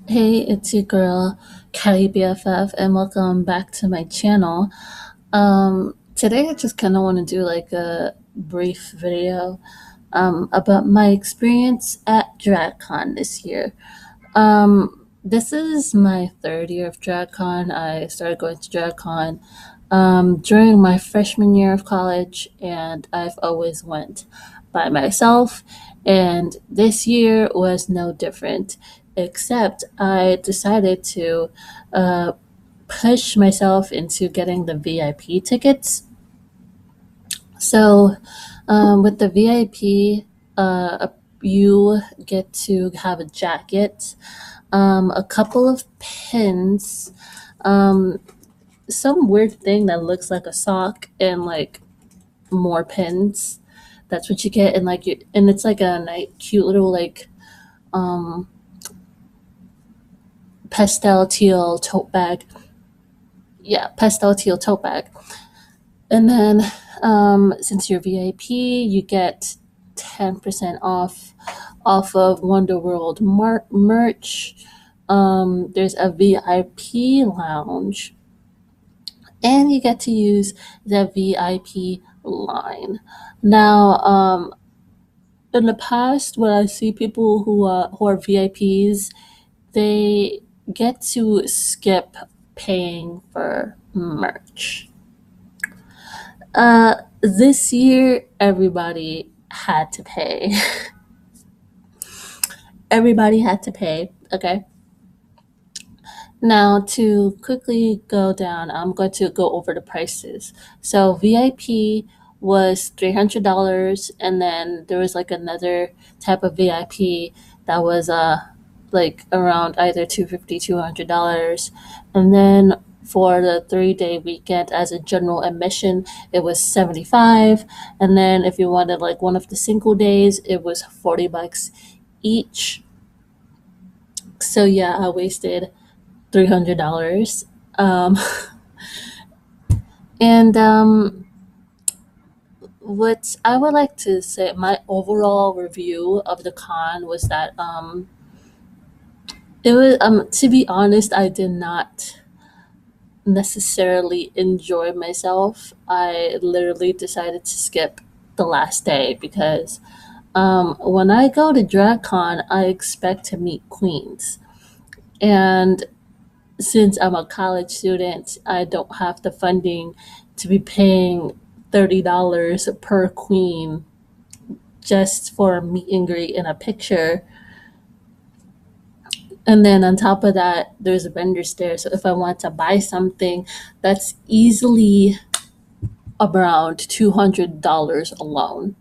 Hey, it's your girl, cattybff, and welcome back to my channel. Today I just kind of want to do like a brief video about my experience at DragCon this year. This is my third year of DragCon. I started going to DragCon during my freshman year of college, and I've always went by myself. And this year was no different, except I decided to uh, push myself into getting the VIP tickets. So, with the VIP, you get to have a jacket, a couple of pins, um, some weird thing that looks like a sock, and like more pins. That's what you get, and and it's like a cute little like um, pastel teal tote bag. Yeah, pastel teal tote bag. And then since you're VIP, you get 10% off of Wonder World merch. There's a VIP lounge, and you get to use the VIP line. Now, in the past, when I see people who are VIPs, they get to skip paying for merch. This year, everybody had to pay. Everybody had to pay. Okay. Now, to quickly go down, I'm going to go over the prices. So, VIP was $300, and then there was like another type of VIP that was like around either 250 $200, and then for the 3-day weekend as a general admission it was 75, and then if you wanted like one of the single days it was $40 each. So yeah, I wasted $300. Um, and what I would like to say, my overall review of the con was that it was to be honest, I did not necessarily enjoy myself. I literally decided to skip the last day because when I go to DragCon, I expect to meet queens. And since I'm a college student, I don't have the funding to be paying $30 per queen just for a meet and greet and a picture. And then on top of that, there's vendors there. So if I want to buy something, that's easily around $200 alone,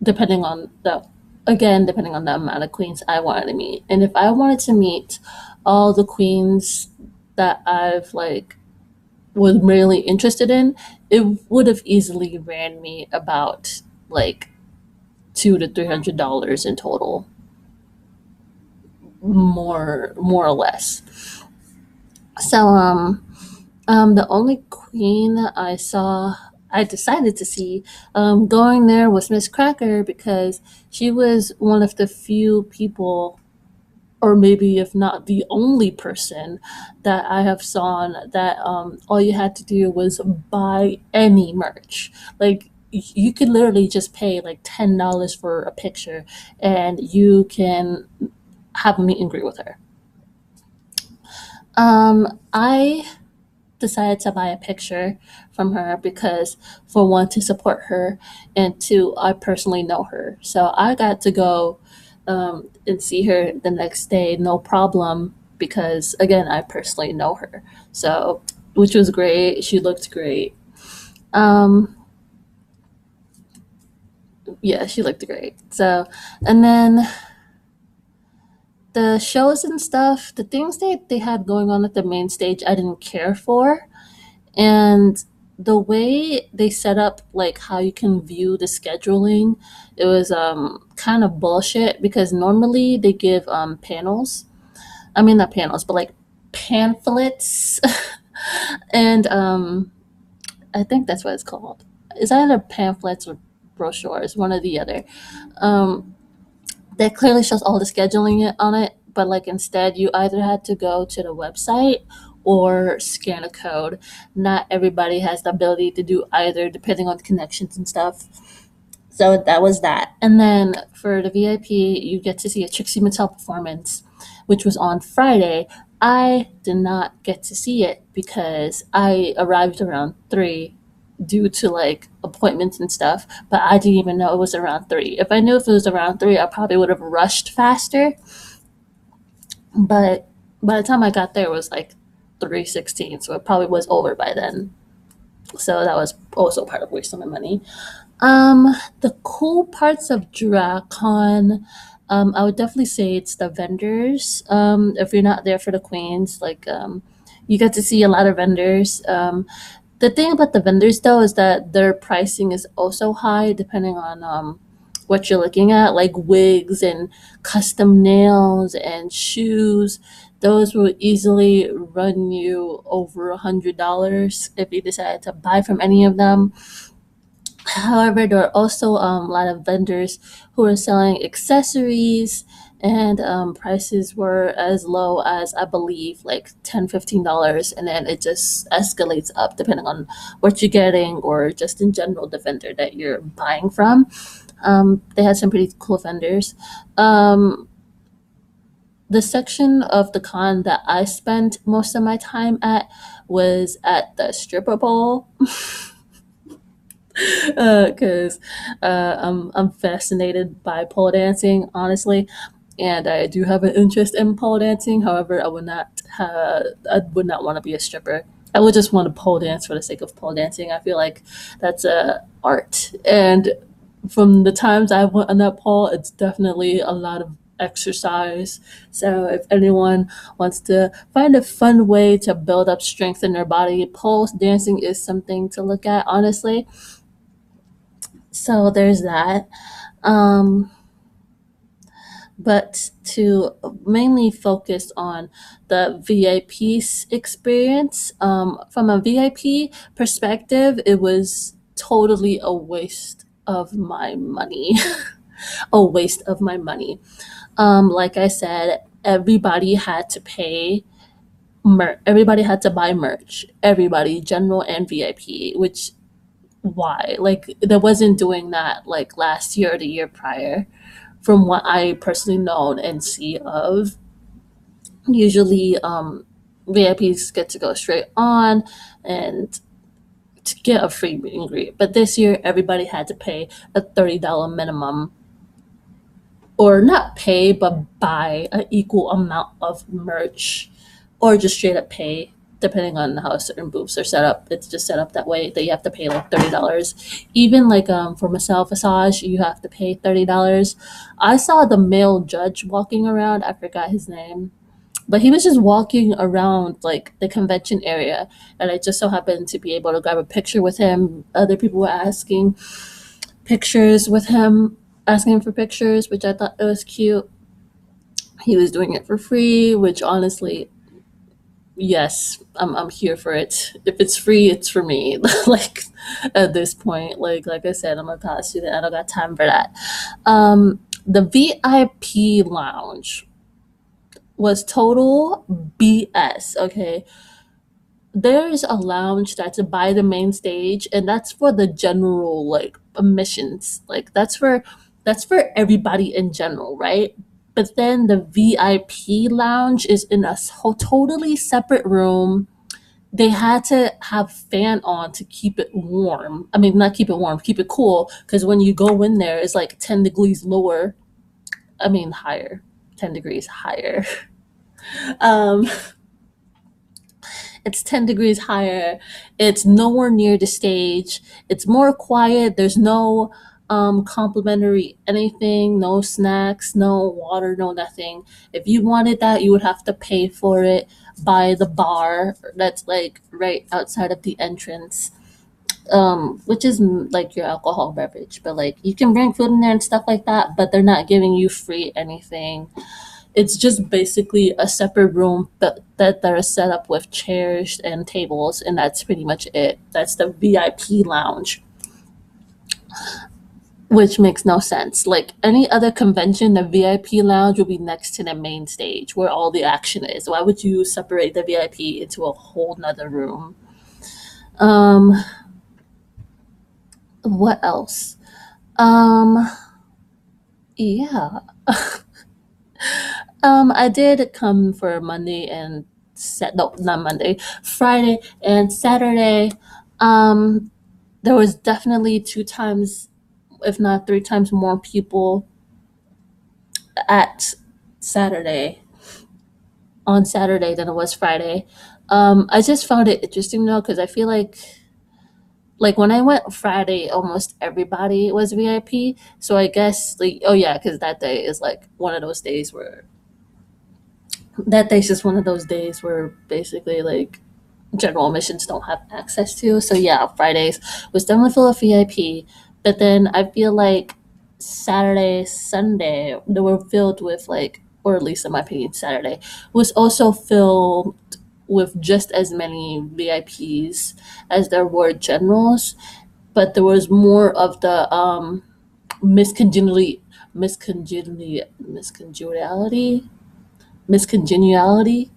depending on depending on the amount of queens I wanted to meet. And if I wanted to meet all the queens that I've like was really interested in, it would have easily ran me about like $200 to $300 in total, more or less. So the only queen I decided to see going there was Miss Cracker because she was one of the few people, or maybe if not the only person, that I have saw that all you had to do was buy any merch. Like you could literally just pay like $10 for a picture, and you can have a meet and greet with her. I decided to buy a picture from her because, for one, to support her, and two, I personally know her. So I got to go and see her the next day, no problem, because again, I personally know her. So, which was great. She looked great. Um, yeah, she looked great. So, and then the shows and stuff, the things that they had going on at the main stage, I didn't care for. And the way they set up like how you can view the scheduling, it was kind of bullshit because normally they give panels. I mean not panels, but like pamphlets. And I think that's what it's called. It's either pamphlets or brochures, one or the other. um that clearly shows all the scheduling on it, but like instead you either had to go to the website or scan a code. Not everybody has the ability to do either, depending on the connections and stuff. So that was that. And then for the VIP, you get to see a Trixie Mattel performance, which was on Friday. I did not get to see it because I arrived around 3 due to like appointments and stuff, but I didn't even know it was around 3. If I knew if it was around 3, I probably would have rushed faster. But by the time I got there, it was like 3:16, so it probably was over by then. So that was also part of wasting my money. The cool parts of DragCon, I would definitely say it's the vendors. If you're not there for the queens, like you get to see a lot of vendors. The thing about the vendors though is that their pricing is also high depending on what you're looking at, like wigs and custom nails and shoes. Those will easily run you over $100 if you decide to buy from any of them. However, there are also a lot of vendors who are selling accessories, and prices were as low as I believe like $10, $15, and then it just escalates up depending on what you're getting or just in general the vendor that you're buying from. They had some pretty cool vendors. The section of the con that I spent most of my time at was at the stripper pole. Because I'm fascinated by pole dancing, honestly, and I do have an interest in pole dancing. However, I would not want to be a stripper. I would just want to pole dance for the sake of pole dancing. I feel like that's a art, and from the times I went on that pole, it's definitely a lot of exercise. So if anyone wants to find a fun way to build up strength in their body, pole dancing is something to look at, honestly. So there's that. Um, but to mainly focus on the VIP experience, from a VIP perspective, it was totally a waste of my money. A waste of my money. Like I said, everybody had to pay. Everybody had to buy merch. Everybody, general and VIP, which why? Like that wasn't doing that like last year or the year prior, from what I personally know and see of. Usually, VIPs get to go straight on and to get a free meet and greet. But this year, everybody had to pay a $30 minimum, or not pay, but buy an equal amount of merch, or just straight up pay, depending on how certain booths are set up. It's just set up that way that you have to pay like $30. Even like for myself massage, you have to pay $30. I saw the male judge walking around. I forgot his name, but he was just walking around like the convention area, and I just so happened to be able to grab a picture with him. Other people were pictures with him, asking him for pictures, which I thought it was cute. He was doing it for free, which honestly, yes, I'm here for it. If it's free, it's for me. Like at this point, like I said, I'm a college student. I don't got time for that. The VIP lounge was total BS. Okay, there's a lounge that's by the main stage, and that's for the general like admissions. Like that's for everybody in general, right? But then the VIP lounge is in a totally separate room. They had to have fan on to keep it warm. I mean, not keep it warm, keep it cool. Because when you go in there, it's like 10 degrees lower. I mean, higher, 10 degrees higher. Um, it's 10 degrees higher. It's nowhere near the stage. It's more quiet. There's no complimentary anything, no snacks, no water, no nothing. If you wanted that, you would have to pay for it by the bar that's like right outside of the entrance. Which is like your alcohol beverage, but like you can bring food in there and stuff like that, but they're not giving you free anything. It's just basically a separate room that are set up with chairs and tables, and that's pretty much it. That's the VIP lounge. which makes no sense. Like any other convention, the VIP lounge will be next to the main stage where all the action is. Why would you separate the VIP into a whole nother room? Um, what else? Um, yeah. I did come for Monday and no, not Monday, Friday and Saturday. Um, there was definitely two times, if not three times more people at Saturday on Saturday than it was Friday. I just found it interesting though because I feel like when I went Friday, almost everybody was VIP. So I guess like oh yeah, because that day is like one of those days where that day's just one of those days where basically like general admissions don't have access to. So yeah, Fridays was definitely full of VIP. But then I feel like Saturday, Sunday, they were filled with like, or at least in my opinion, Saturday was also filled with just as many VIPs as there were generals. But there was more of the miscongeniality, miscongeniality, miscongeniality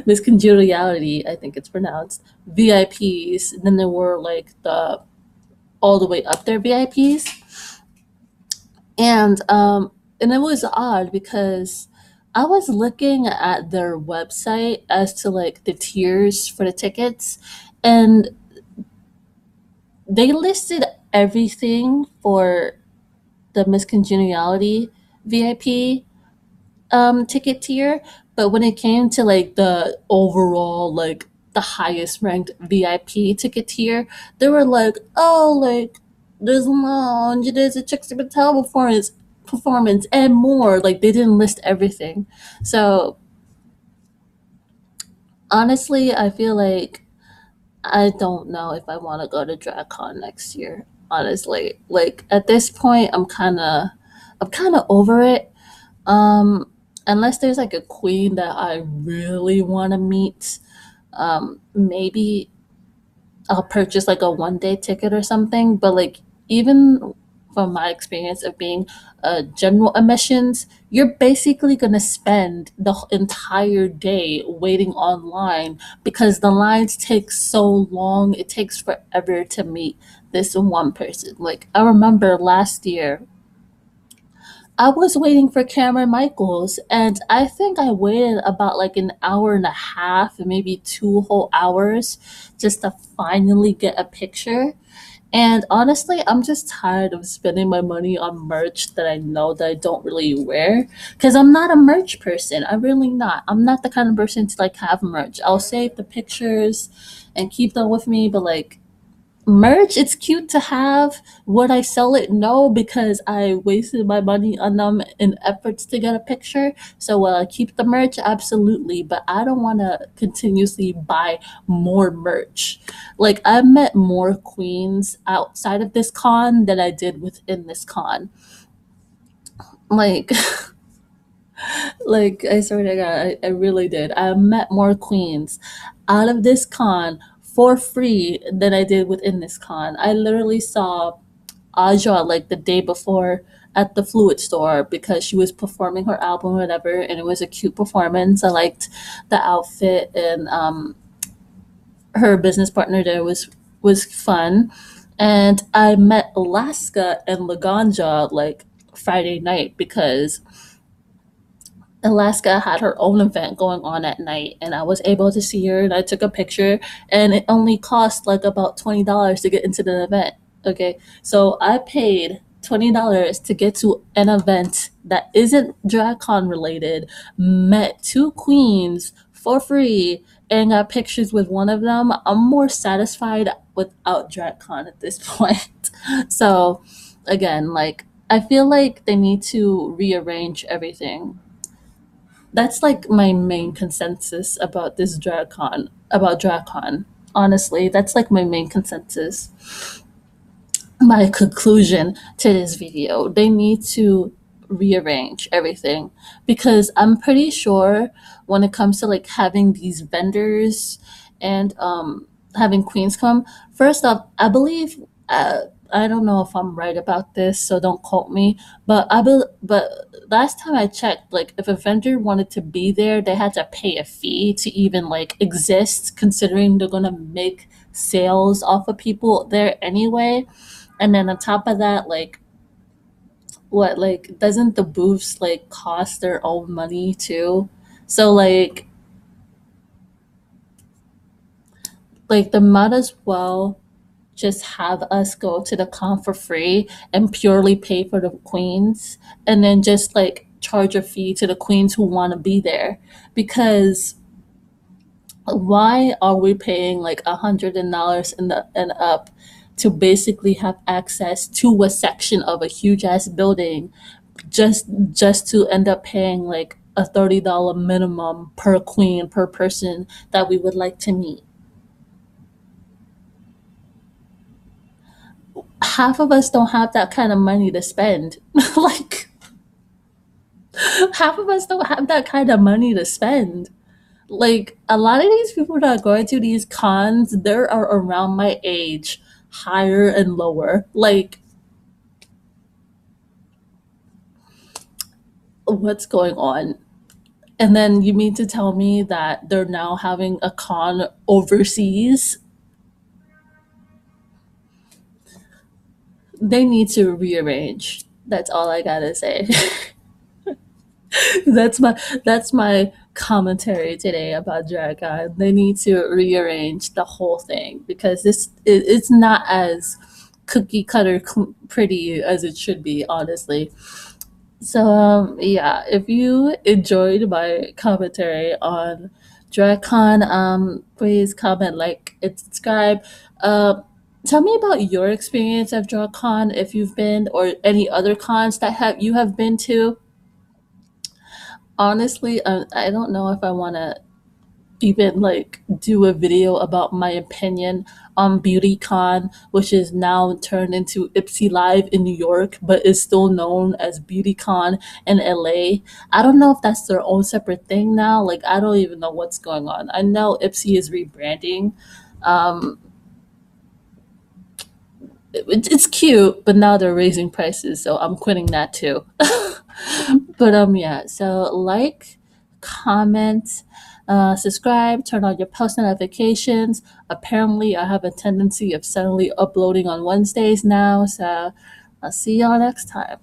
Miss Congeniality, I think it's pronounced, VIPs. And then there were like the all the way up there VIPs. And it was odd because I was looking at their website as to like the tiers for the tickets, and they listed everything for the Miss Congeniality VIP ticket tier, but when it came to like the overall like the highest ranked VIP ticket tier, they were like, oh, like there's a lounge, there's a Chicks Patel performance and more. Like they didn't list everything. So honestly, I feel like I don't know if I want to go to DragCon next year. Honestly, like at this point, I'm kind of over it. Um, unless there's like a queen that I really want to meet, maybe I'll purchase like a 1 day ticket or something. But like even from my experience of being general admissions, you're basically gonna spend the entire day waiting online because the lines take so long. It takes forever to meet this one person. Like I remember last year I was waiting for Cameron Michaels, and I think I waited about like an hour and a half, maybe 2 whole hours, just to finally get a picture. And honestly, I'm just tired of spending my money on merch that I know that I don't really wear. Because I'm not a merch person. I'm really not. I'm not the kind of person to like have merch. I'll save the pictures and keep them with me, but like merch, it's cute to have. Would I sell it? No, because I wasted my money on them in efforts to get a picture. So will I keep the merch? Absolutely, but I don't want to continuously buy more merch. Like I met more queens outside of this con than I did within this con. Like like I swear to God, I really did. I met more queens out of this con for free than I did within this con. I literally saw Aja like the day before at the Fluid store because she was performing her album or whatever, and it was a cute performance. I liked the outfit, and her business partner there was fun. And I met Alaska and Laganja like Friday night because Alaska had her own event going on at night, and I was able to see her, and I took a picture, and it only cost like about $20 to get into the event. Okay, so I paid $20 to get to an event that isn't DragCon related, met two queens for free, and got pictures with one of them. I'm more satisfied without DragCon at this point. So again, like I feel like they need to rearrange everything. That's like my main consensus about this DragCon. Honestly, that's like my main consensus. My conclusion to this video. They need to rearrange everything because I'm pretty sure when it comes to like having these vendors and having queens come, first off, I believe I don't know if I'm right about this, so don't quote me. But last time I checked, like if a vendor wanted to be there, they had to pay a fee to even like exist, considering they're gonna make sales off of people there anyway. And then on top of that, like doesn't the booths like cost their own money too? So like they might as well just have us go to the con for free and purely pay for the queens, and then just like charge a fee to the queens who want to be there. Because why are we paying like $100 and up to basically have access to a section of a huge ass building, just to end up paying like a $30 minimum per queen per person that we would like to meet? Half of us don't have that kind of money to spend. Like half of us don't have that kind of money to spend. Like a lot of these people that are going to these cons, they are around my age, higher and lower. Like, what's going on? And then you mean to tell me that they're now having a con overseas? They need to rearrange. That's all I gotta say. That's my commentary today about DragCon. They need to rearrange the whole thing because it's not as cookie cutter pretty as it should be, honestly. So yeah, if you enjoyed my commentary on DragCon, please comment, like, and subscribe. Tell me about your experience of DragCon, if you've been, or any other cons that have you have been to. Honestly, I don't know if I want to even like do a video about my opinion on BeautyCon, which is now turned into Ipsy Live in New York, but is still known as BeautyCon in LA. I don't know if that's their own separate thing now. Like, I don't even know what's going on. I know Ipsy is rebranding. Um, it's cute, but now they're raising prices, so I'm quitting that too. But yeah, so like, comment, subscribe, turn on your post notifications. Apparently I have a tendency of suddenly uploading on Wednesdays now, so I'll see y'all next time.